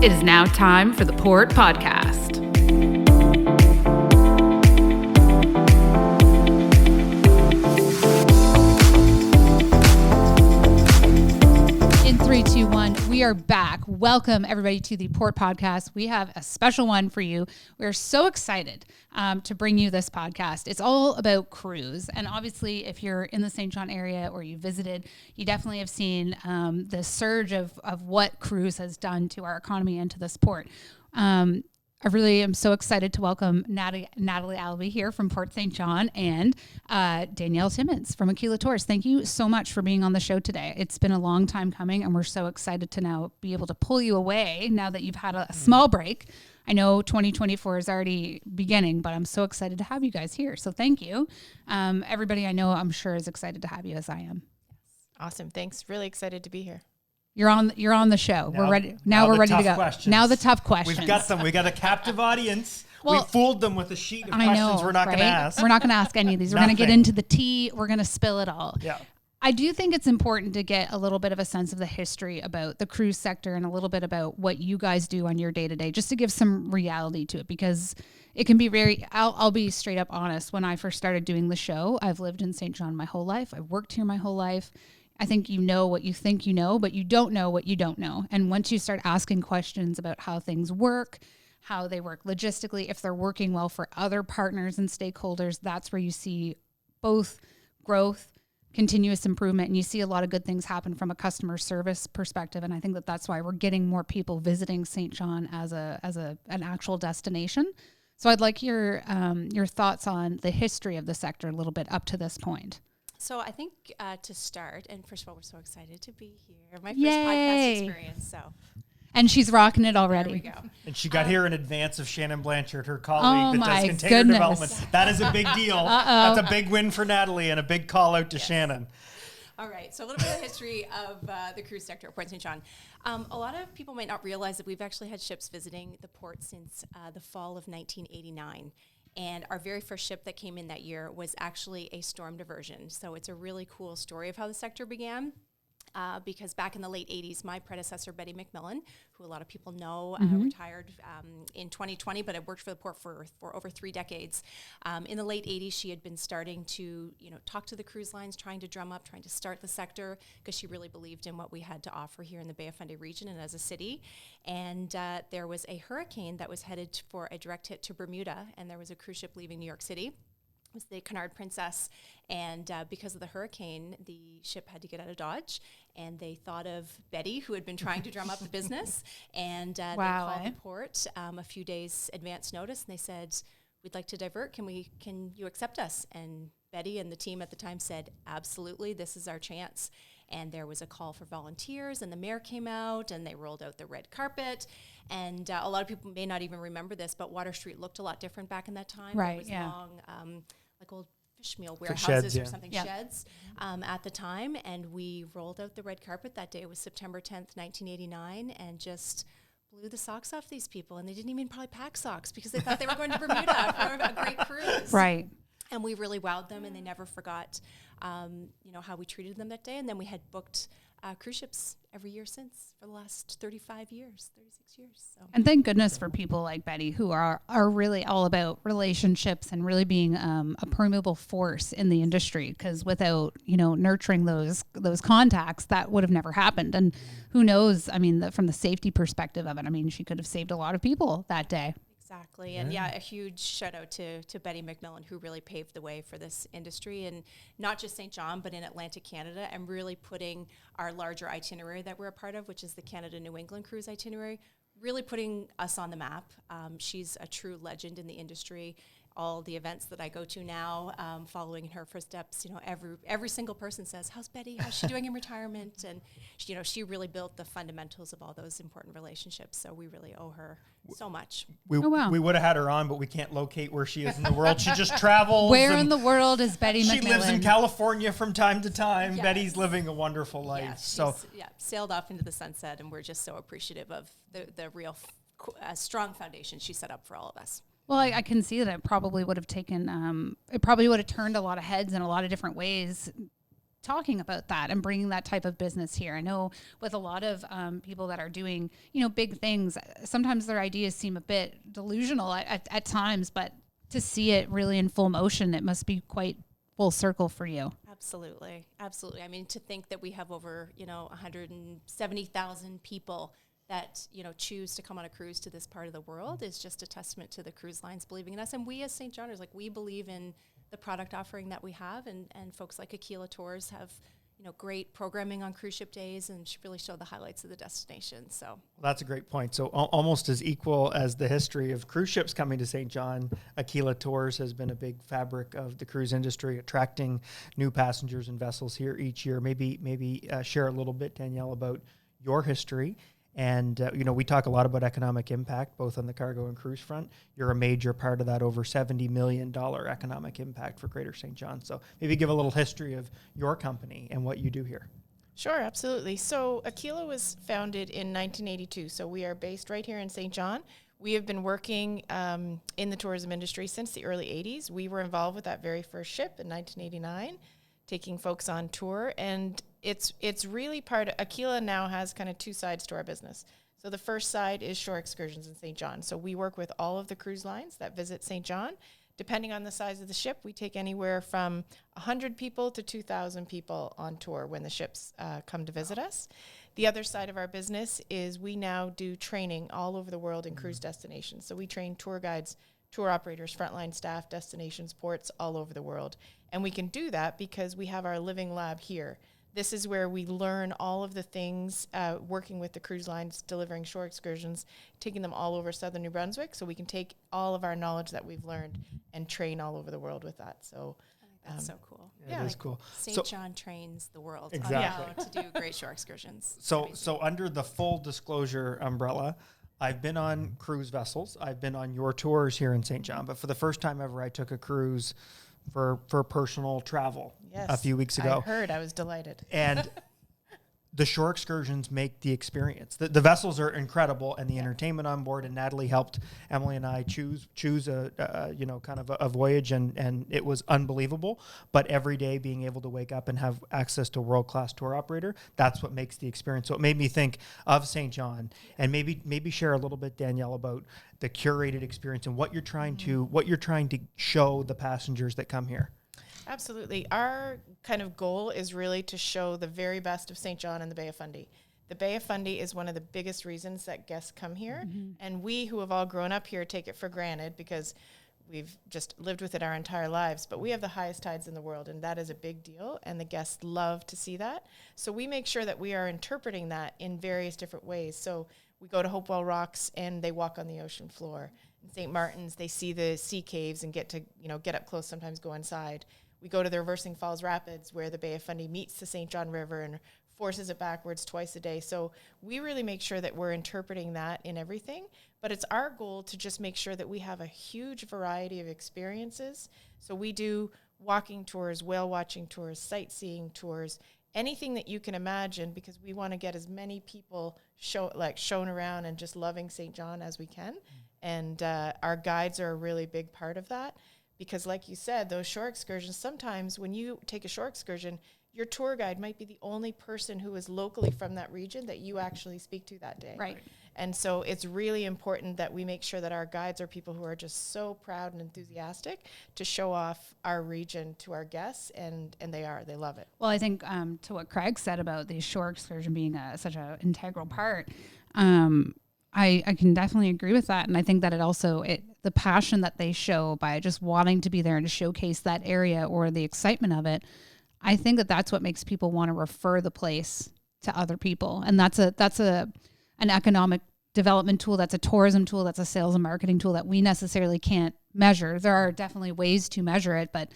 It is now time for the Port Podcast. In 3, 2, 1, we are back. Welcome everybody to the Port Podcast. We have a special one for you. We're so excited to bring you this podcast. It's all about cruise. And obviously, if you're in the St. John area or you visited, you definitely have seen the surge of what cruise has done to our economy and to this port. I really am so excited to welcome Natalie Allaby here from Port St. John and Danielle Timmons from Aquila Tours. Thank you so much for being on the show today. It's been a long time coming, and we're so excited to now be able to pull you away now that you've had a small break. I know 2024 is already beginning, but I'm so excited to have you guys here. So thank you. Everybody I know, I'm sure, is excited to have you, as I am. Awesome. Thanks. Really excited to be here. You're on the show. We're ready. Now we're ready to go. Questions. Now the tough questions. We've got them. We got a captive audience. Well, we fooled them with a sheet of questions we're not going to ask. We're not going to ask any of these. We're going to get into the tea. We're going to spill it all. Yeah. I do think it's important to get a little bit of a sense of the history about the cruise sector and a little bit about what you guys do on your day-to-day, just to give some reality to it, because it can be I'll be straight up honest. When I first started doing the show, I've lived in St. John my whole life. I've worked here my whole life. I think you know what you think you know, but you don't know what you don't know. And once you start asking questions about how things work, how they work logistically, if they're working well for other partners and stakeholders, that's where you see both growth, continuous improvement, and you see a lot of good things happen from a customer service perspective. And I think that that's why we're getting more people visiting St. John as an actual destination. So I'd like your thoughts on the history of the sector a little bit up to this point. So I think to start, and first of all, we're so excited to be here. My first podcast experience, so. And she's rocking it already. There we go. And she got here in advance of Shannon Blanchard, her colleague that does container goodness. development. That is a big deal. That's a big win for Natalie and a big call out to Shannon. All right, so a little bit of history of the cruise sector at Port St. John. A lot of people might not realize that we've actually had ships visiting the port since the fall of 1989. And our very first ship that came in that year was actually a storm diversion. So it's a really cool story of how the sector began. Because back in the late 80s, my predecessor, Betty McMillan, who a lot of people know, retired in 2020, but had worked for the port for over 3 decades. In the late 80s, she had been starting to, talk to the cruise lines, trying to start the sector, because she really believed in what we had to offer here in the Bay of Fundy region and as a city. And there was a hurricane that was headed for a direct hit to Bermuda, and there was a cruise ship leaving New York City. It was the Cunard Princess, and because of the hurricane, the ship had to get out of Dodge, and they thought of Betty, who had been trying to drum up the business, and they called the port a few days advance notice, and they said, "We'd like to divert. Can you accept us?" And Betty and the team at the time said, "Absolutely, this is our chance." And there was a call for volunteers, and the mayor came out, and they rolled out the red carpet. And a lot of people may not even remember this, but Water Street looked a lot different back in that time. Right, It was long, like old fish meal warehouses sheds, sheds at the time. And we rolled out the red carpet that day. It was September 10th, 1989, and just blew the socks off these people. And they didn't even probably pack socks because they thought they were going to Bermuda for a great cruise. Right. And we really wowed them, and they never forgot, how we treated them that day. And then we had booked cruise ships every year since for the last 36 years. So. And thank goodness for people like Betty, who are really all about relationships and really being a permeable force in the industry. Because without nurturing those contacts, that would have never happened. And who knows? I mean, from the safety perspective of it, I mean, she could have saved a lot of people that day. Exactly. And a huge shout out to Betty McMillan, who really paved the way for this industry, and not just St. John, but in Atlantic Canada, and really putting our larger itinerary that we're a part of, which is the Canada-New England cruise itinerary, really putting us on the map. She's a true legend in the industry. All the events that I go to now, following in her footsteps, every single person says, "How's Betty? How's she doing in retirement?" And she really built the fundamentals of all those important relationships. So we really owe her so much. We would have had her on, but we can't locate where she is in the world. She just travels. Where in the world is Betty McMillan? She lives in California from time to time. Yes. Betty's living a wonderful life. Sailed off into the sunset, and we're just so appreciative of the real strong foundation she set up for all of us. Well, I can see that it probably would have turned a lot of heads in a lot of different ways talking about that and bringing that type of business here. I know with a lot of people that are doing, big things, sometimes their ideas seem a bit delusional at times, but to see it really in full motion, it must be quite full circle for you. Absolutely. Absolutely. I mean, to think that we have over, 170,000 people that, choose to come on a cruise to this part of the world is just a testament to the cruise lines believing in us. And we as St. Johners, we believe in the product offering that we have, and folks like Aquila Tours have, great programming on cruise ship days and really show the highlights of the destination. So well, that's a great point. So almost as equal as the history of cruise ships coming to St. John, Aquila Tours has been a big fabric of the cruise industry, attracting new passengers and vessels here each year. Maybe share a little bit, Danielle, about your history. And, we talk a lot about economic impact, both on the cargo and cruise front. You're a major part of that over $70 million economic impact for Greater St. John. So maybe give a little history of your company and what you do here. Sure, absolutely. So Akila was founded in 1982. So we are based right here in St. John. We have been working in the tourism industry since the early 80s. We were involved with that very first ship in 1989, taking folks on tour. And it's really part of, Aquila now has kind of two sides to our business. So the first side is shore excursions in St. John. So we work with all of the cruise lines that visit St. John. Depending on the size of the ship, we take anywhere from 100 people to 2,000 people on tour when the ships come to visit us. The other side of our business is we now do training all over the world in cruise destinations. So we train tour guides, tour operators, frontline staff, destinations, ports all over the world. And we can do that because we have our living lab here. This is where we learn all of the things, working with the cruise lines, delivering shore excursions, taking them all over southern New Brunswick, so we can take all of our knowledge that we've learned and train all over the world with that. So I think that's so cool. Yeah, it is cool. St. John trains the world exactly. on how to do great shore excursions. So under the full disclosure umbrella, I've been on cruise vessels. I've been on your tours here in St. John, but for the first time ever, I took a cruise for personal travel a few weeks ago. I heard. I was delighted. And the shore excursions make the experience. The vessels are incredible, and the entertainment on board. And Natalie helped Emily and I choose a kind of a voyage, and it was unbelievable. But every day being able to wake up and have access to a world-class tour operator, that's what makes the experience. So it made me think of St. John, and maybe share a little bit, Danielle, about the curated experience and what you're trying to show the passengers that come here. Absolutely. Our kind of goal is really to show the very best of St. John and the Bay of Fundy. The Bay of Fundy is one of the biggest reasons that guests come here. Mm-hmm. And we who have all grown up here take it for granted because we've just lived with it our entire lives. But we have the highest tides in the world, and that is a big deal. And the guests love to see that. So we make sure that we are interpreting that in various different ways. So we go to Hopewell Rocks and they walk on the ocean floor. In St. Martin's, they see the sea caves and get up close, sometimes go inside. We go to the Reversing Falls Rapids where the Bay of Fundy meets the St. John River and forces it backwards twice a day. So we really make sure that we're interpreting that in everything. But it's our goal to just make sure that we have a huge variety of experiences. So we do walking tours, whale watching tours, sightseeing tours, anything that you can imagine, because we want to get as many people shown around and just loving St. John as we can. And our guides are a really big part of that. Because like you said, those shore excursions, sometimes when you take a shore excursion, your tour guide might be the only person who is locally from that region that you actually speak to that day. Right. And so it's really important that we make sure that our guides are people who are just so proud and enthusiastic to show off our region to our guests, and they love it. Well, I think to what Craig said about the shore excursion being such an integral part, I can definitely agree with that. And I think that the passion that they show by just wanting to be there and to showcase that area or the excitement of it, I think that that's what makes people want to refer the place to other people. And that's an economic development tool. That's a tourism tool. That's a sales and marketing tool that we necessarily can't measure. There are definitely ways to measure it, but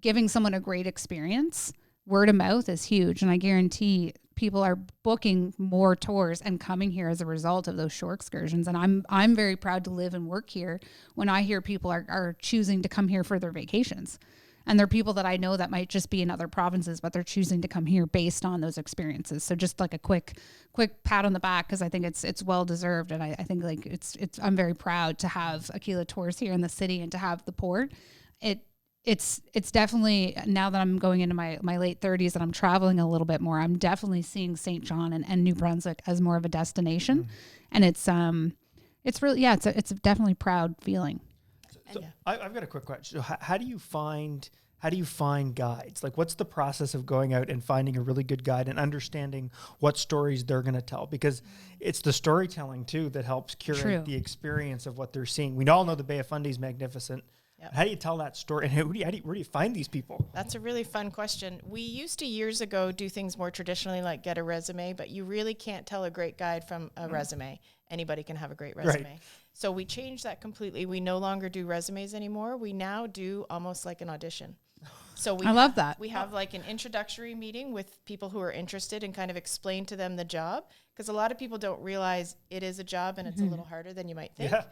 giving someone a great experience, word of mouth is huge. And I guarantee people are booking more tours and coming here as a result of those shore excursions. And I'm very proud to live and work here when I hear people are choosing to come here for their vacations. And they're people that I know that might just be in other provinces, but they're choosing to come here based on those experiences. So just like a quick pat on the back, because I think it's well deserved. And I think I'm very proud to have Aquila Tours here in the city and to have the port. it's definitely, now that I'm going into my late 30s and I'm traveling a little bit more, I'm definitely seeing St. John and New Brunswick as more of a destination. And it's really, it's a definitely proud feeling. So I've got a quick question. So how do you find guides? Like, what's the process of going out and finding a really good guide and understanding what stories they're going to tell? Because it's the storytelling too that helps curate the experience of what they're seeing. We all know the Bay of Fundy is magnificent. Yep. How do you tell that story? And where do you find these people? That's a really fun question. We used to years ago do things more traditionally, like get a resume, but you really can't tell a great guide from a resume. Anybody can have a great resume. Right. So we changed that completely. We no longer do resumes anymore. We now do almost like an audition. So I love that. We have like an introductory meeting with people who are interested and kind of explain to them the job, because a lot of people don't realize it is a job and it's a little harder than you might think. Yeah.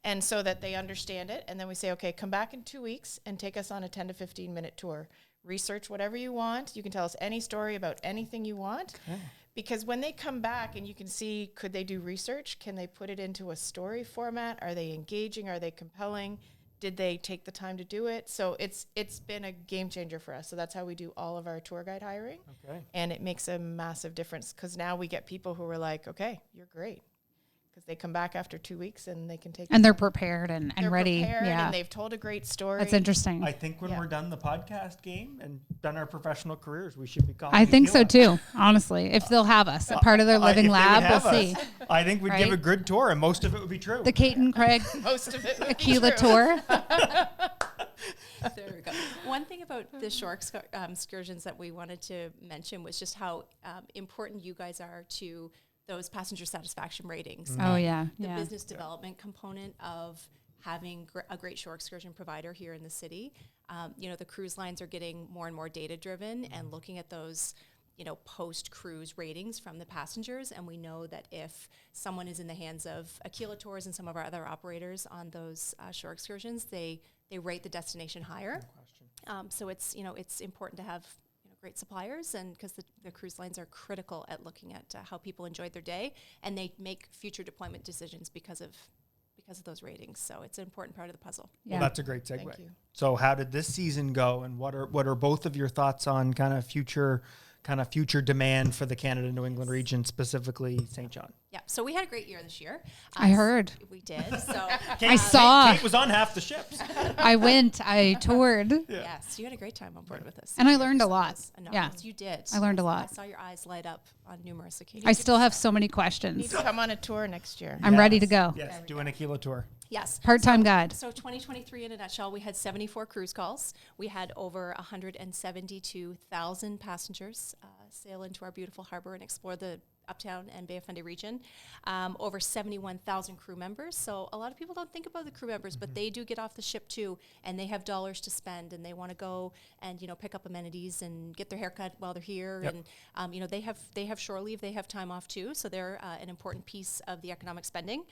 And so that they understand it. And then we say, okay, come back in 2 weeks and take us on a 10 to 15 minute tour. Research whatever you want. You can tell us any story about anything you want. Okay. Because when they come back and you can see, could they do research? Can they put it into a story format? Are they engaging? Are they compelling? Did they take the time to do it? So it's been a game changer for us. So that's how we do all of our tour guide hiring. Okay. And it makes a massive difference, because now we get people who are like, okay, you're great. Because they come back after 2 weeks and they can take. And they're prepared and ready. And they've told a great story. That's interesting. I think when we're done the podcast game and done our professional careers, we should be calling. I think so too, honestly. If they'll have us, a part of their living lab, we'll see. I think we'd give a good tour, and most of it would be true. The Kate and Craig most of it Aquila Tour. There we go. One thing about the shore excursions that we wanted to mention was just how important you guys are to those passenger satisfaction ratings. Oh, yeah. The business development component of having a great shore excursion provider here in the city. The cruise lines are getting more and more data driven and looking at those, post-cruise ratings from the passengers. And we know that if someone is in the hands of Aquila Tours and some of our other operators on those shore excursions, they rate the destination higher. No question. So it's important to have great suppliers, and because the cruise lines are critical at looking at how people enjoyed their day, and they make future deployment decisions because of those ratings. So it's an important part of the puzzle. Yeah. Well, that's a great segue. So how did this season go, and what are both of your thoughts on kind of future demand for the Canada New England region, specifically St. John? Yeah, so we had a great year this year. I heard. We did. So I saw. Kate was on half the ships. I went. I toured. Yes, you had a great time on board with us. And I learned a lot. Yeah, you did. I learned a lot. I saw your eyes light up on numerous occasions. I still have so many questions. You need to come on a tour next year. I'm ready to go. Yes, do an Aquila tour. Yes. Part-time guide. So 2023 in a nutshell, we had 74 cruise calls. We had over 172,000 passengers sail into our beautiful harbor and explore the Uptown and Bay of Fundy region. Over 71,000 crew members. So a lot of people don't think about the crew members, but they do get off the ship too, and they have dollars to spend, and they want to go and pick up amenities and get their haircut while they're here. Yep. And they have shore leave, they have time off too, so they're an important piece of the economic spending.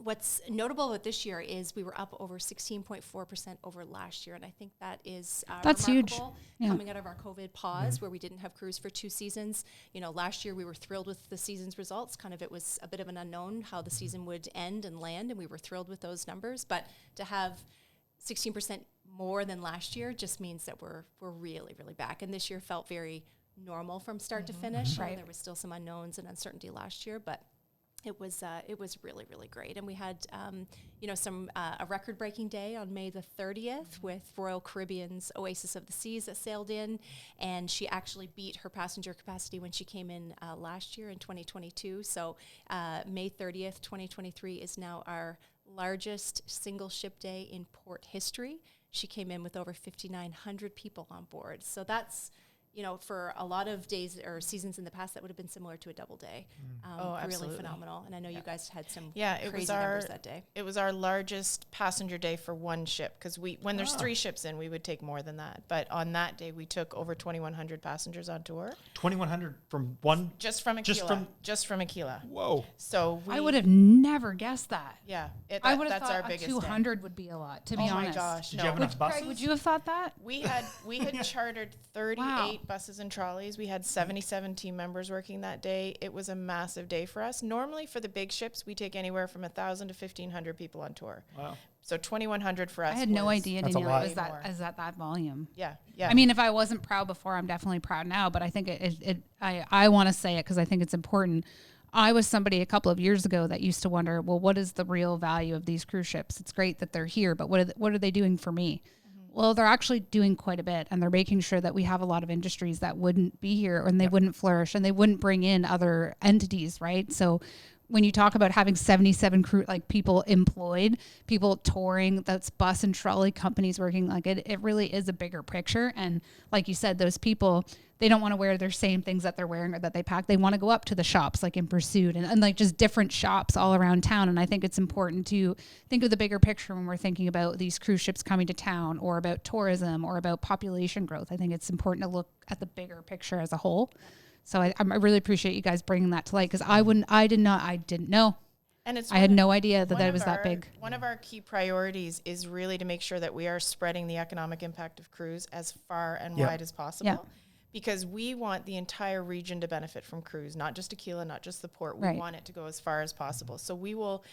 What's notable about this year is we were up over 16.4% over last year, and I think that is that's remarkable. Huge. Coming out of our COVID pause where we didn't have cruise for 2 seasons. Last year we were thrilled with the season's results. It was a bit of an unknown how the season would end and land, and we were thrilled with those numbers. But to have 16% more than last year just means that we're really, really back. And this year felt very normal from start to finish. Right. There was still some unknowns and uncertainty last year, but it was really, really great. And we had, a record-breaking day on May the 30th with Royal Caribbean's Oasis of the Seas that sailed in, and she actually beat her passenger capacity when she came in last year in 2022. So May 30th, 2023 is now our largest single ship day in port history. She came in with over 5,900 people on board. So that's, for a lot of days or seasons in the past, that would have been similar to a double day. Really phenomenal. And I know you guys had some crazy numbers that day. It was our largest passenger day for one ship, because when there's 3 ships in, we would take more than that. But on that day, we took over 2,100 passengers on tour. 2,100 from one? Just from Aquila. Just from Aquila. Whoa. So I would have never guessed that. Yeah. I would have that's thought our biggest 200 day. would be a lot, to be honest. Oh my gosh. Did you have enough buses? Craig, would you have thought that? We had chartered 38 buses and trolleys. We had 77 team members working that day. It was a massive day for us. Normally for the big ships, we take anywhere from 1,000 to 1,500 people on tour. Wow. So 2,100 for us. I had no idea, That's a Danielle, lot. is that volume. Yeah, yeah. I mean, if I wasn't proud before, I'm definitely proud now, but I think I want to say it because I think it's important. I was somebody a couple of years ago that used to wonder, well, what is the real value of these cruise ships? It's great that they're here, but what are they doing for me? Well, they're actually doing quite a bit, and they're making sure that we have a lot of industries that wouldn't be here and they wouldn't flourish and they wouldn't bring in other entities, right? So when you talk about having 77 crew, like people employed, people touring, that's bus and trolley companies working, like it really is a bigger picture. And like you said, those people, they don't want to wear their same things that they're wearing or that they pack. They want to go up to the shops like in Pursuit and like just different shops all around town. And I think it's important to think of the bigger picture when we're thinking about these cruise ships coming to town or about tourism or about population growth. I think it's important to look at the bigger picture as a whole. So I really appreciate you guys bringing that to light because I didn't know. And I had no idea that it was that big. One of our key priorities is really to make sure that we are spreading the economic impact of cruise as far and wide as possible. Yeah. Because we want the entire region to benefit from cruise, not just Akila, not just the port. We Right. want it to go as far as possible. So we will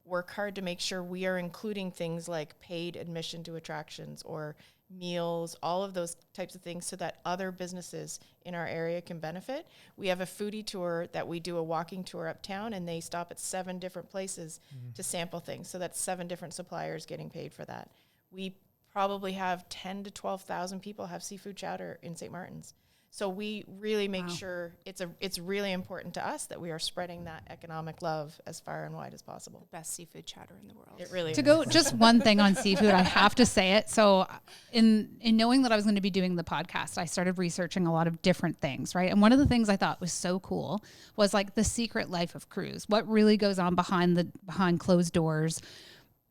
work hard to make sure we are including things like paid admission to attractions or meals, all of those types of things so that other businesses in our area can benefit. We have a foodie tour that we do, a walking tour uptown, and they stop at 7 different places to sample things. So that's 7 different suppliers getting paid for that. We probably have 10 to 12,000 people have seafood chowder in St. Martin's. So we really make sure it's really important to us that we are spreading that economic love as far and wide as possible. The best seafood chowder in the world. It really To is. go just one thing on seafood, I have to say it. So in knowing that I was going to be doing the podcast, I started researching a lot of different things, right? And one of the things I thought was so cool was like the secret life of cruise. What really goes on behind closed doors?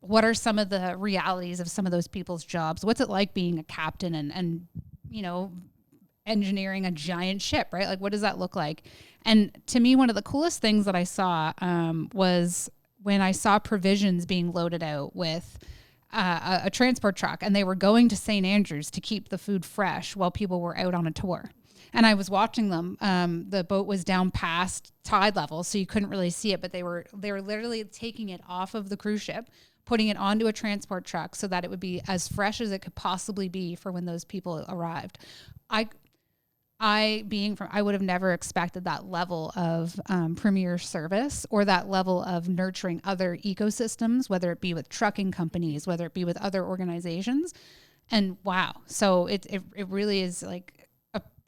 What are some of the realities of some of those people's jobs? What's it like being a captain and you know, engineering a giant ship, right? Like, what does that look like? And to me, one of the coolest things that I saw was when I saw provisions being loaded out with a transport truck, and they were going to St. Andrews to keep the food fresh while people were out on a tour. And I was watching them. The boat was down past tide level, so you couldn't really see it, but they were literally taking it off of the cruise ship, putting it onto a transport truck so that it would be as fresh as it could possibly be for when those people arrived. I would have never expected that level of premier service or that level of nurturing other ecosystems, whether it be with trucking companies, whether it be with other organizations. And wow. So it really is like,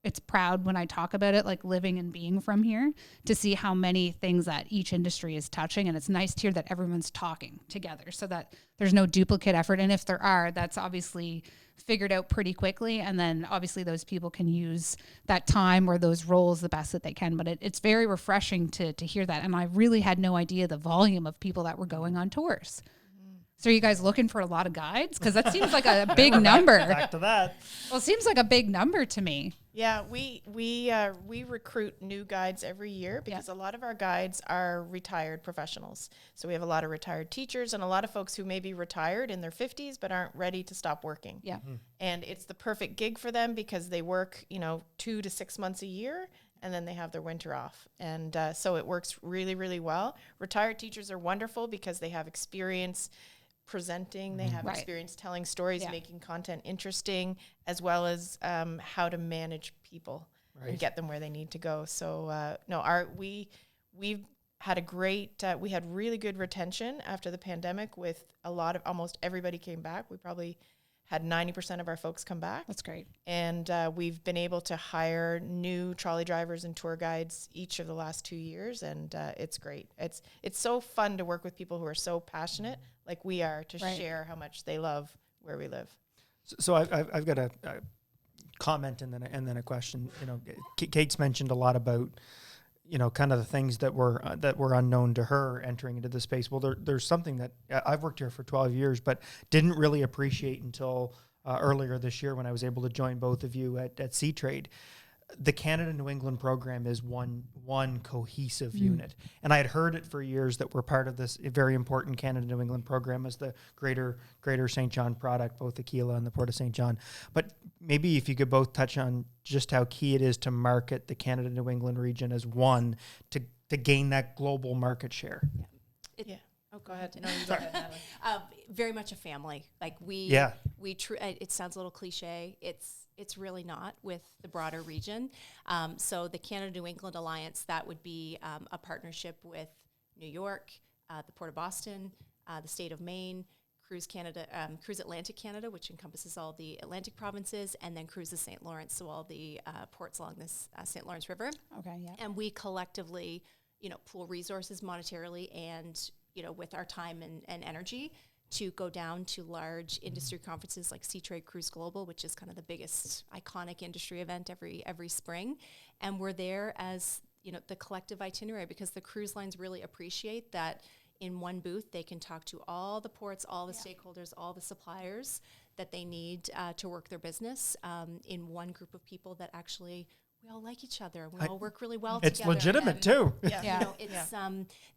it's proud when I talk about it, like living and being from here, to see how many things that each industry is touching. And it's nice to hear that everyone's talking together so that there's no duplicate effort. And if there are, that's obviously figured out pretty quickly. And then obviously those people can use that time or those roles the best that they can. But it's very refreshing to hear that. And I really had no idea the volume of people that were going on tours. So are you guys looking for a lot of guides? Because that seems like a big number. Back to that. Well, it seems like a big number to me. Yeah, we recruit new guides every year because a lot of our guides are retired professionals. So we have a lot of retired teachers and a lot of folks who may be retired in their 50s but aren't ready to stop working. Yeah. And it's the perfect gig for them because they work, 2 to 6 months a year and then they have their winter off. And so it works really, really well. Retired teachers are wonderful because they have experience presenting, they have experience telling stories, making content interesting, as well as how to manage people and get them where they need to go. So we've had a great, we had really good retention after the pandemic with almost everybody came back. We probably had 90% of our folks come back. That's great. And we've been able to hire new trolley drivers and tour guides each of the last 2 years, and it's great. It's so fun to work with people who are so passionate, like we are, to share how much they love where we live. So I've got a comment and then a question. Kate's mentioned a lot about kind of the things that were unknown to her entering into the space. Well, there's something that I've worked here for 12 years, but didn't really appreciate until earlier this year when I was able to join both of you at Sea Trade. the Canada New England program is one cohesive unit. And I had heard it for years that we're part of this very important Canada New England program as the greater St. John product, both Aquila and the Port of St. John. But maybe if you could both touch on just how key it is to market the Canada New England region as one to gain that global market share. Oh, go ahead. No, you go ahead, Natalie. Very much a family. Like it sounds a little cliche. It's really not with the broader region. So the Canada New England Alliance, that would be a partnership with New York, the Port of Boston, the state of Maine, Cruise Atlantic Canada, which encompasses all the Atlantic provinces, and then Cruises St. Lawrence, so all the ports along this St. Lawrence River. Okay, yeah. And we collectively, pool resources monetarily and, with our time and energy to go down to large industry conferences like Sea Trade Cruise Global, which is kind of the biggest iconic industry event every spring. And we're there as, the collective itinerary, because the cruise lines really appreciate that in one booth they can talk to all the ports, all the stakeholders, all the suppliers that they need to work their business in one group of people that actually we all like each other. We all work really well it's together. It's legitimate too.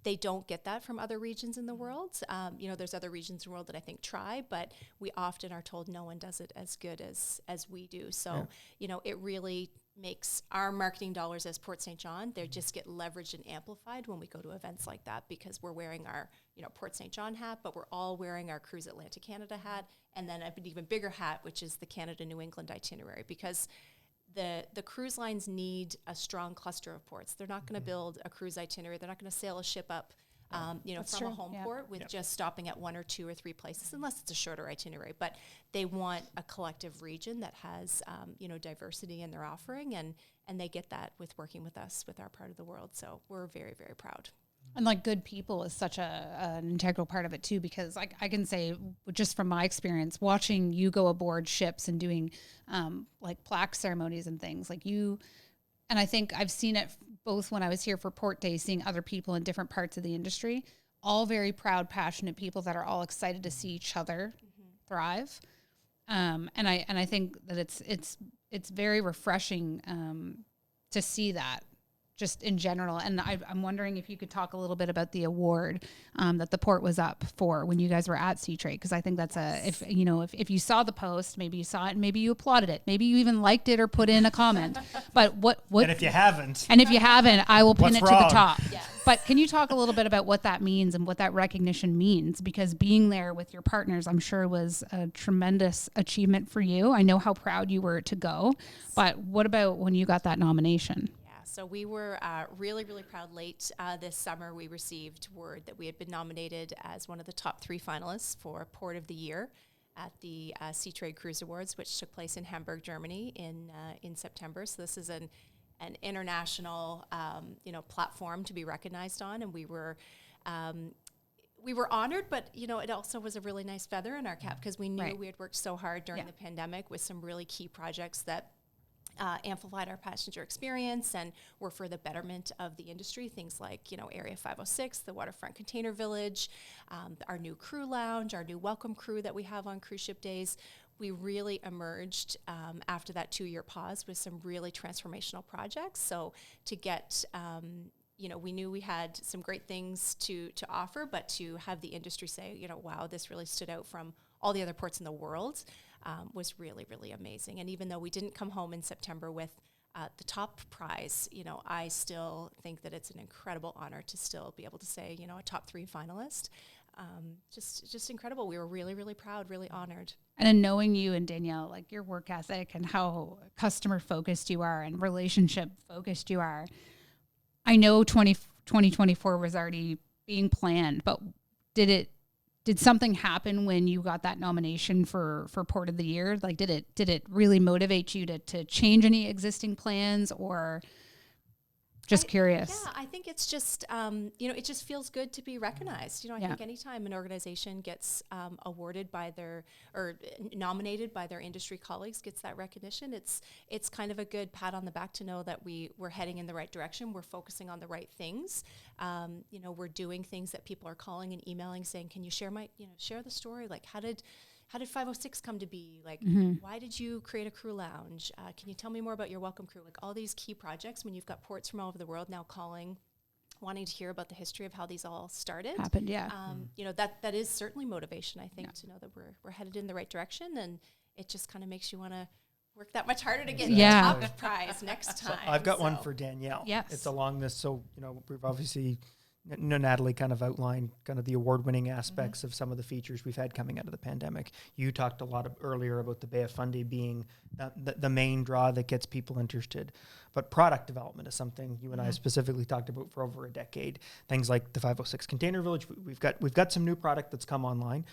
They don't get that from other regions in the world. There's other regions in the world that I think try, but we often are told no one does it as good as we do. So, it really makes our marketing dollars as Port St. John, they just get leveraged and amplified when we go to events like that, because we're wearing our, Port St. John hat, but we're all wearing our Cruise Atlantic Canada hat, and then an even bigger hat, which is the Canada New England itinerary, because the cruise lines need a strong cluster of ports. They're not going to build a cruise itinerary. They're not going to sail a ship up, from a home port with just stopping at one or two or three places, unless it's a shorter itinerary. But they want a collective region that has, diversity in their offering, and they get that with working with us with our part of the world. So we're very, very proud. And good people is such an integral part of it too, because I can say just from my experience watching you go aboard ships and doing plaque ceremonies and things and I think I've seen it both when I was here for Port Day, seeing other people in different parts of the industry, all very proud, passionate people that are all excited to see each other thrive. And I think that it's very refreshing to see that. Just in general. And I'm wondering if you could talk a little bit about the award that the port was up for when you guys were at Sea Trade, because I think that's if you saw the post, maybe you saw it and maybe you applauded it, maybe you even liked it or put in a comment. But what and if you haven't, I will pin it wrong? To the top. Yes. But can you talk a little bit about what that means and what that recognition means? Because being there with your partners, I'm sure was a tremendous achievement for you. I know how proud you were to go, but what about when you got that nomination? So we were really, really proud. Late this summer, we received word that we had been nominated as one of the top 3 finalists for Port of the Year at the Sea Trade Cruise Awards, which took place in Hamburg, Germany in September. So this is an international platform to be recognized on, and we were honored, but it also was a really nice feather in our cap, because we knew we had worked so hard during the pandemic with some really key projects that amplified our passenger experience and were for the betterment of the industry. Things like, Area 506, the Waterfront Container Village, our new crew lounge, our new welcome crew that we have on cruise ship days. We really emerged after that 2-year pause with some really transformational projects. So to get, we knew we had some great things to offer, but to have the industry say, wow, this really stood out from all the other ports in the world, was really, really amazing. And even though we didn't come home in September with the top prize, I still think that it's an incredible honor to still be able to say, a top 3 finalist. Just incredible. We were really, really proud, really honored. And in knowing you and Danielle, your work ethic and how customer focused you are and relationship focused you are, I know 2024 was already being planned, but did something happen when you got that nomination for Port of the Year? Did it really motivate you to change any existing plans, or just curious? Yeah, I think it's just, it just feels good to be recognized. I think anytime an organization gets awarded by or nominated by their industry colleagues, gets that recognition, it's kind of a good pat on the back to know that we're heading in the right direction. We're focusing on the right things. We're doing things that people are calling and emailing saying, can you share share the story? How did how did 506 come to be? Like, why did you create a crew lounge? Can you tell me more about your welcome crew? Like all these key projects when you've got ports from all over the world now calling, wanting to hear about the history of how these all started. Happened, yeah. You know, that is certainly motivation, I think, to know that we're headed in the right direction, and it just kind of makes you want to work that much harder to get the top prize next time. So I've got one for Danielle. Yes. It's along this. So, you know, we've obviously, Natalie kind of outlined kind of the award-winning aspects of some of the features we've had coming out of the pandemic. You talked a lot earlier about the Bay of Fundy being the main draw that gets people interested. But product development is something you and I specifically talked about for over a decade. Things like the 506 Container Village. We've got some new product that's come online.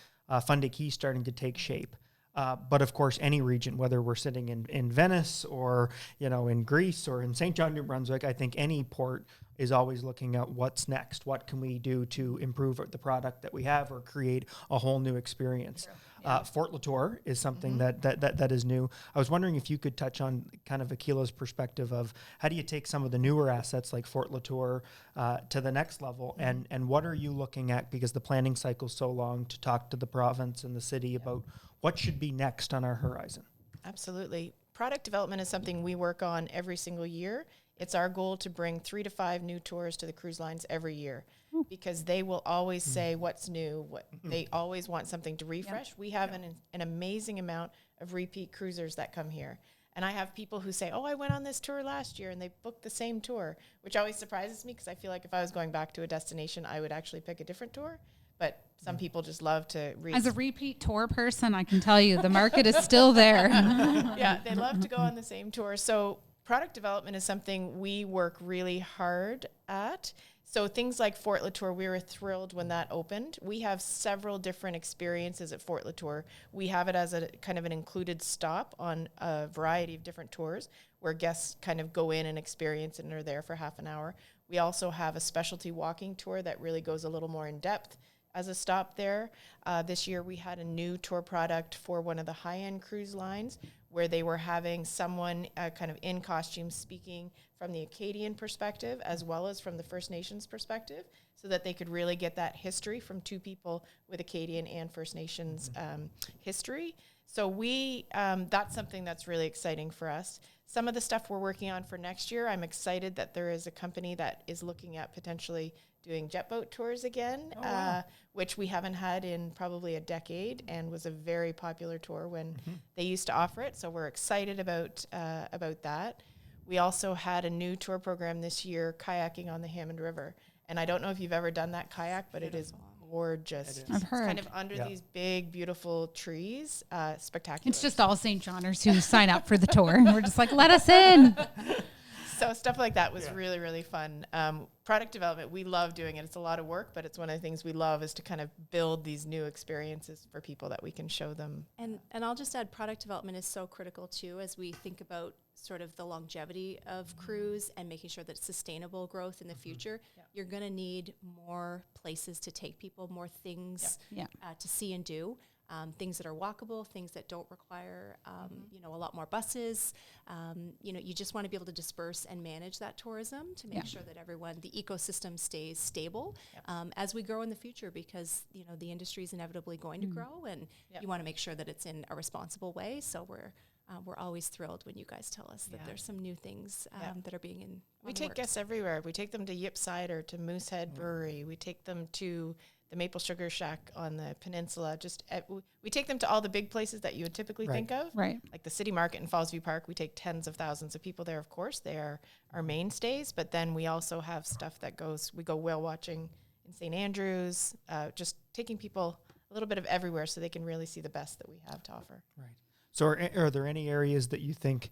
Fundy Key starting to take shape. But of course, any region, whether we're sitting in Venice or, you know, in Greece or in St. John, New Brunswick, I think any port is always looking at what's next. What can we do to improve the product that we have or create a whole new experience? Fort Latour is something that is new. I was wondering if you could touch on kind of Aquila's perspective of how do you take some of the newer assets like Fort Latour to the next level, and what are you looking at, because the planning cycle is so long, to talk to the province and the city about what should be next on our horizon? Absolutely. Product development is something we work on every single year. It's our goal to bring 3 to 5 new tours to the cruise lines every year, because they will always say what's new. They always want something to refresh. We have an amazing amount of repeat cruisers that come here. And I have people who say, oh, I went on this tour last year, and they booked the same tour, which always surprises me, because I feel like if I was going back to a destination, I would actually pick a different tour. But some people just love to read. As a repeat tour person, I can tell you the market is still there. Yeah, they love to go on the same tour. So product development is something we work really hard at. So things like Fort Latour, we were thrilled when that opened. We have several different experiences at Fort Latour. We have it as a kind of an included stop on a variety of different tours where guests kind of go in and experience it and are there for half an hour. We also have a specialty walking tour that really goes a little more in depth as a stop there. This year we had a new tour product for one of the high-end cruise lines where they were having someone kind of in costume speaking from the Acadian perspective as well as from the First Nations perspective, so that they could really get that history from two people with Acadian and First Nations history. So that's something that's really exciting for us. Some of the stuff we're working on for next year, I'm excited that there is a company that is looking at potentially doing jet boat tours again, which we haven't had in probably a decade, and was a very popular tour when they used to offer it. So we're excited about that. We also had a new tour program this year, kayaking on the Hammond River. And I don't know if you've ever done that kayak, but it is gorgeous. I've heard. It's kind of under these big, beautiful trees. Spectacular. It's just all St. Johners who sign up for the tour. And we're just like, let us in. So stuff like that was really, really fun. Product development, we love doing it. It's a lot of work, but it's one of the things we love is to kind of build these new experiences for people that we can show them. And I'll just add, product development is so critical too as we think about sort of the longevity of cruise and making sure that it's sustainable growth in the future. You're going to need more places to take people, more things to see and do. Things that are walkable, things that don't require, a lot more buses. You just want to be able to disperse and manage that tourism to make sure that the ecosystem stays stable as we grow in the future, because, the industry is inevitably going to grow, and you want to make sure that it's in a responsible way. So we're always thrilled when you guys tell us that there's some new things that are being in. We take guests everywhere. We take them to Yip Cider, to Moosehead Brewery. We take them to the Maple Sugar Shack on the peninsula. We take them to all the big places that you would typically think of. Right. Like the City Market in Fallsview Park. We take tens of thousands of people there, of course. They are our mainstays. But then we also have stuff we go whale watching in St. Andrews, just taking people a little bit of everywhere so they can really see the best that we have to offer. Right. So are there any areas that you think,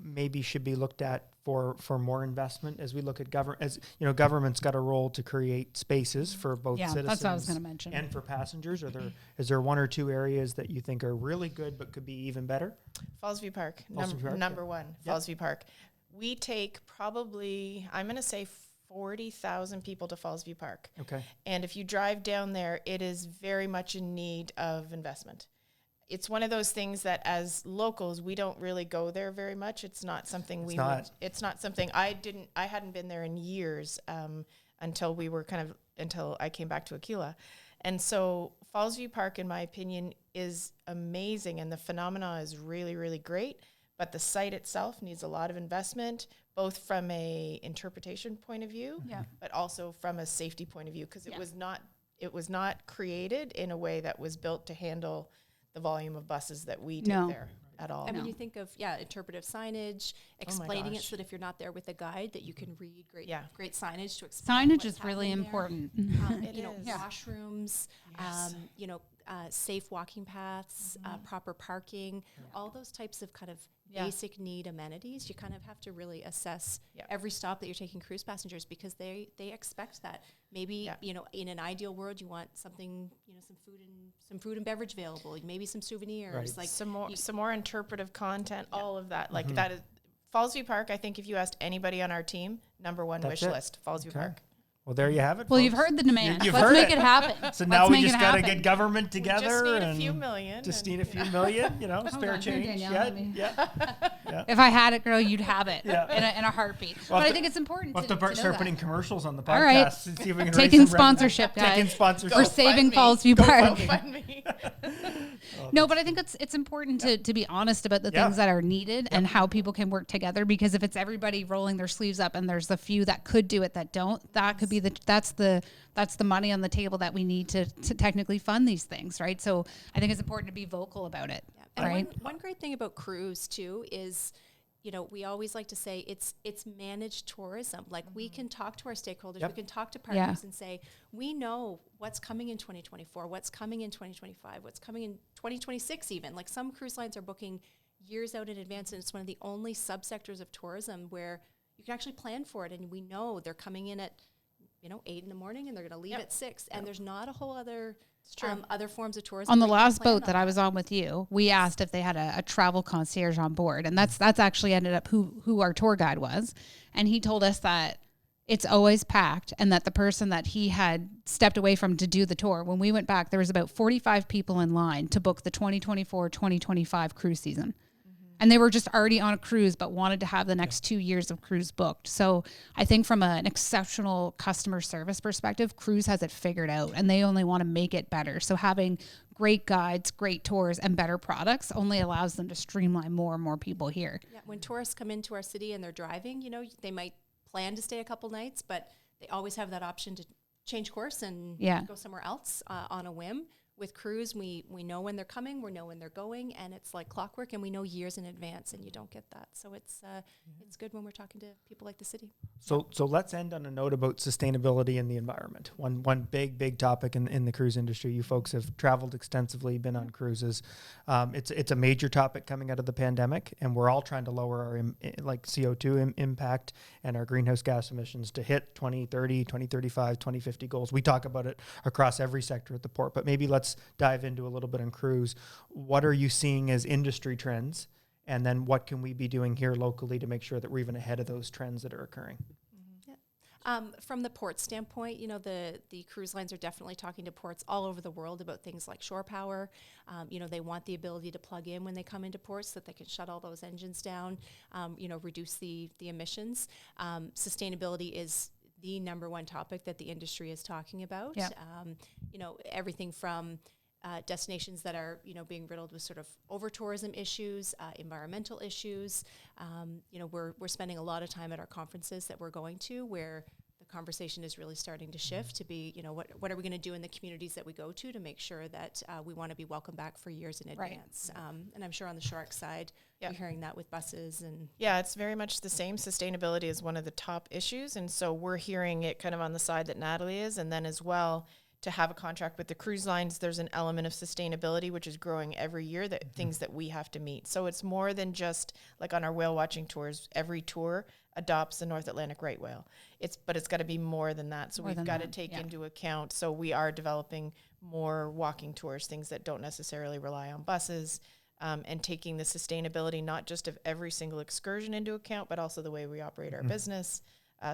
maybe should be looked at for more investment as we look at government's got a role to create spaces for both citizens that's what I was going to mention. And for passengers? Is there one or two areas that you think are really good but could be even better? Fallsview Park, number one. Fallsview Park. We take probably, I'm going to say 40,000 people to Fallsview Park. Okay. And if you drive down there, it is very much in need of investment. It's one of those things that as locals, we don't really go there very much. It's not something it's not something I hadn't been there in years until I came back to Akila. And so Fallsview Park, in my opinion, is amazing and the phenomena is really, really great. But the site itself needs a lot of investment, both from a interpretation point of view, but also from a safety point of view, because it was not created in a way that was built to handle the volume of buses that we take there at all. I mean, you think of, interpretive signage, explaining it so that if you're not there with a guide, that you can read great signage to explain. Signage is really important. Washrooms, safe walking paths, proper parking, all those types of kind of basic need amenities. You kind of have to really assess every stop that you're taking cruise passengers, because they expect that. Maybe, in an ideal world, you want something, some food and beverage available, maybe some souvenirs, like some more interpretive content, all of that. Like that is Fallsview Park. I think if you asked anybody on our team, number one wish list, Fallsview Park. Well, there you have it. Well, folks. you've heard the demand. You've Let's heard make it. it happen. So now we Let's just got to get government together. We just need and a few million. Just need a few million, spare on, here, change. Danielle, If I had it, girl, you'd have it in a heartbeat. Well, but I think it's important we'll to have to know start that. putting commercials on the podcast. All right. See if we can Taking raise some revenue. sponsorship, guys. Taking sponsorship. We're saving Fallsview Park. Me. No, but I think it's important to be honest about the things that are needed and how people can work together, because if it's everybody rolling their sleeves up and there's the few that could do it that don't, that could be that's the money on the table that we need to technically fund these things, right? So I think it's important to be vocal about it. And right? one great thing about cruise too is, we always like to say it's managed tourism. Like we can talk to our stakeholders, we can talk to partners and say, we know what's coming in 2024, what's coming in 2025, what's coming in 2026 even. Like some cruise lines are booking years out in advance, and it's one of the only subsectors of tourism where you can actually plan for it. And we know they're coming in at 8 in the morning and they're going to leave at 6. And there's not a whole other other forms of tourism. On the last boat that I was on with you, we asked if they had a travel concierge on board, and that's actually ended up who our tour guide was, and he told us that it's always packed, and that the person that he had stepped away from to do the tour, when we went back, there was about 45 people in line to book the 2024-2025 cruise season. And they were just already on a cruise, but wanted to have the next 2 years of cruise booked. So I think from an exceptional customer service perspective, cruise has it figured out, and they only want to make it better. So having great guides, great tours, and better products only allows them to streamline more and more people here. Yeah, when tourists come into our city and they're driving, they might plan to stay a couple nights, but they always have that option to change course and go somewhere else on a whim. With cruise, we know when they're coming, we know when they're going, and it's like clockwork, and we know years in advance, and you don't get that. So it's good when we're talking to people like the city. So let's end on a note about sustainability and the environment. One big topic in the cruise industry. You folks have traveled extensively, been on cruises. It's a major topic coming out of the pandemic, and we're all trying to lower our CO2 impact and our greenhouse gas emissions to hit 2030, 2035, 2050 goals. We talk about it across every sector at the port, but maybe let's dive into a little bit on cruise. What are you seeing as industry trends? And then what can we be doing here locally to make sure that we're even ahead of those trends that are occurring? From the port standpoint, the cruise lines are definitely talking to ports all over the world about things like shore power. They want the ability to plug in when they come into ports so that they can shut all those engines down, reduce the emissions. Sustainability is the number one topic that the industry is talking about. Yep. Everything from destinations that are, being riddled with sort of over-tourism issues, environmental issues. We're spending a lot of time at our conferences that we're going to where the conversation is really starting to shift to be, what are we going to do in the communities that we go to make sure that we want to be welcome back for years in advance. And I'm sure on the Shark side, you're hearing that with buses. And it's very much the same. Sustainability is one of the top issues. And so we're hearing it kind of on the side that Natalie is. And then as well, to have a contract with the cruise lines, there's an element of sustainability, which is growing every year, that things that we have to meet. So it's more than just like on our whale watching tours, every tour adopts the North Atlantic right whale. But it's got to be more than that. So we've got to take into account. So we are developing more walking tours, things that don't necessarily rely on buses, and taking the sustainability, not just of every single excursion into account, but also the way we operate our business.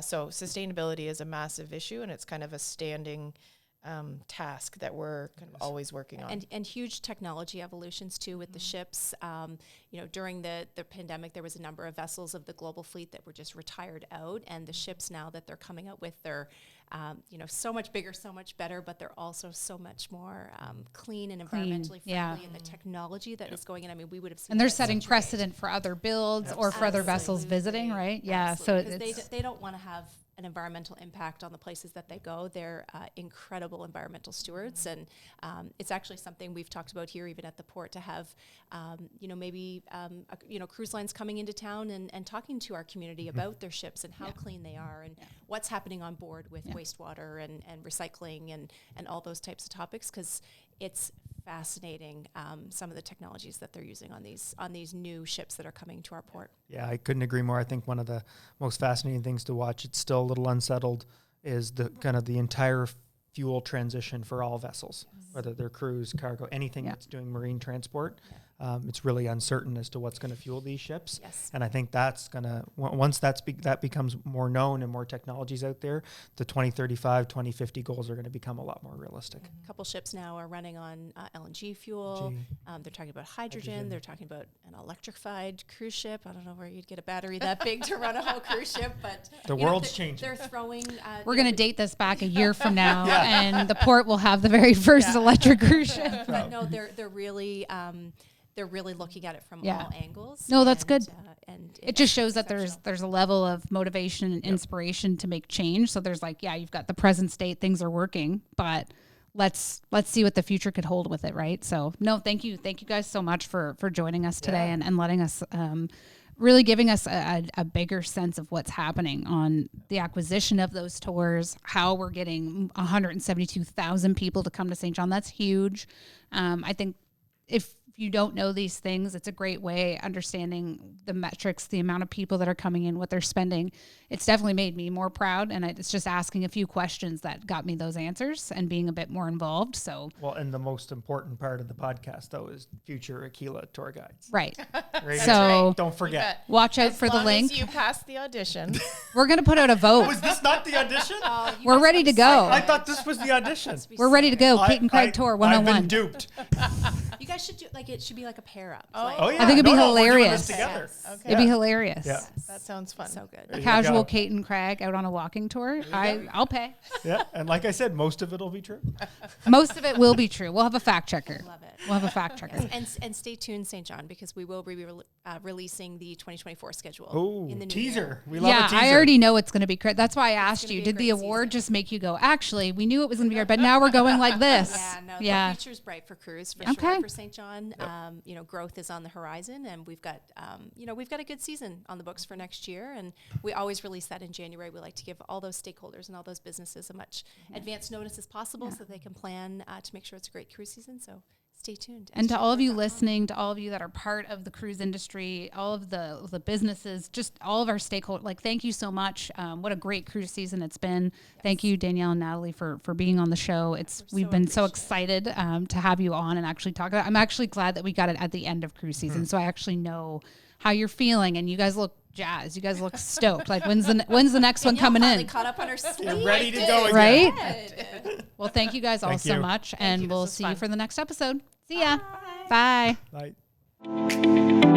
So sustainability is a massive issue, and it's kind of a standing task that we're kind of always working on. And huge technology evolutions too with the ships. During the pandemic, there was a number of vessels of the global fleet that were just retired out, and the ships now that they're coming out with their so much bigger, so much better, but they're also so much more clean and environmentally friendly, and the technology that is going in. I mean, we would have seen, and they're setting precedent for other builds or for other vessels visiting, right? Yeah. Absolutely. So they don't want to have an environmental impact on the places that they go. They're incredible environmental stewards, and it's actually something we've talked about here, even at the port, to have cruise lines coming into town and talking to our community about their ships and how clean they are, and what's happening on board with wastewater and recycling and all those types of topics, because it's fascinating, some of the technologies that they're using on these new ships that are coming to our port. Yeah, I couldn't agree more. I think one of the most fascinating things to watch, it's still a little unsettled, is the kind of the entire fuel transition for all vessels, whether they're cruise, cargo, anything that's doing marine transport. It's really uncertain as to what's going to fuel these ships. Yes. And I think that's going to, once that becomes more known and more technologies out there, the 2035, 2050 goals are going to become a lot more realistic. A couple ships now are running on LNG fuel. They're talking about hydrogen. They're talking about an electrified cruise ship. I don't know where you'd get a battery that big to run a whole cruise ship, but the world's changing. They're throwing. We're going to date this back a year from now, and the port will have the very first electric cruise ship. But no, they're really looking at it from all angles. No, that's good. And it just shows that there's a level of motivation and inspiration to make change. So there's you've got the present state, things are working, but let's see what the future could hold with it, right? So no, thank you guys so much for joining us today and letting us really giving us a bigger sense of what's happening on the acquisition of those tours, how we're getting 172,000 people to come to St. John. That's huge. I think if you don't know these things, it's a great way understanding the metrics, the amount of people that are coming in, what they're spending. It's definitely made me more proud, and it's just asking a few questions that got me those answers and being a bit more involved. So, well, and the most important part of the podcast, though, is future Aquila tour guides. Right. So don't forget. Watch out for the link. As you pass the audition. We're going to put out a vote. Was this not the audition? We're ready to go. I thought this was the audition. We're ready to go. Kate and Craig Tour 101. I've been duped. You guys should do it should be like a pair up. Oh yeah. I think it'd be We're doing hilarious. this together. Okay. It'd be hilarious. Yeah. That sounds fun. So good. There you Casual go. Kate and Craig out on a walking tour. I'll pay. Yeah, and like I said, most of it'll be true. Most of it will be true. We'll have a fact checker. Love it. We'll have a fact checker. And stay tuned, St. John, because we will be releasing the 2024 schedule Oh, in the new teaser. year. We love a teaser. I already know it's going to be great. That's why I asked gonna you. be a Did the great award season. just make you go, actually, we knew it was going to be great, but now we're going like this? The future's bright for cruise, for Okay. sure, for St. John. Growth is on the horizon, and we've got a good season on the books for next year, and we always release that in January. We like to give all those stakeholders and all those businesses a much advance notice as possible so that they can plan to make sure it's a great cruise season. So stay tuned. And to all of you listening, to all of you that are part of the cruise industry, all of the businesses, just all of our stakeholders, thank you so much. What a great cruise season it's been. Yes. Thank you, Danielle and Natalie, for being on the show. We've been so excited to have you on and actually talk about it. I'm actually glad that we got it at the end of cruise season, so I actually know how you're feeling, and you guys look jazzed. You guys look stoked. When's the next one coming in? Caught up on her sleep. Ready to go again. Right? Well, thank you guys all so much, and we'll see you for the next episode. See ya. Bye. Bye.